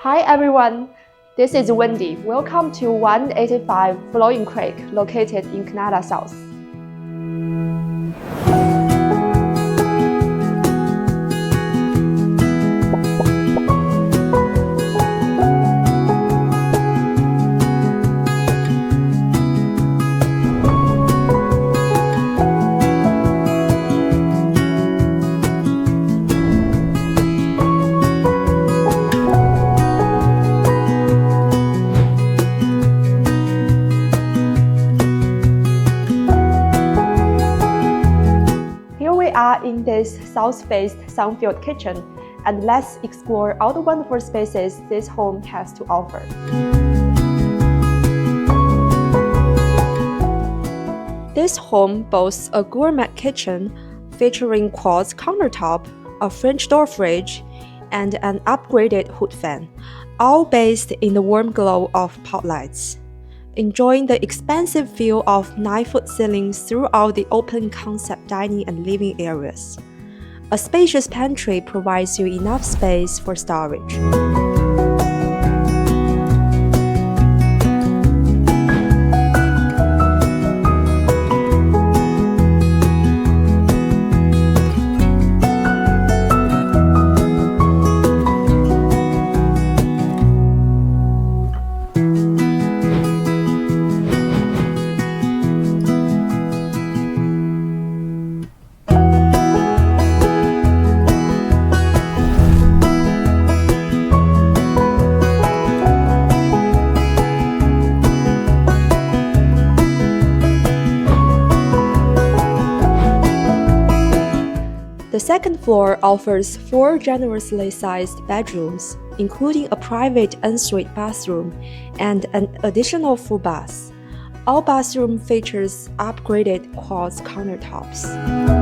Hi everyone, this is Wendy. Welcome to 185 Flowing Creek, located in KANATA South. We are in this south-faced sun-filled kitchen, and let's explore all the wonderful spaces this home has to offer. This home boasts a gourmet kitchen featuring quartz countertop, a French door fridge, and an upgraded hood fan, all based in the warm glow of pot lights. Enjoying the expansive view of 9-foot ceilings throughout the open concept dining and living areas. A spacious pantry provides you enough space for storage. The second floor offers 4 generously sized bedrooms, including a private ensuite bathroom and an additional full bath. All bathroom features upgraded quartz countertops.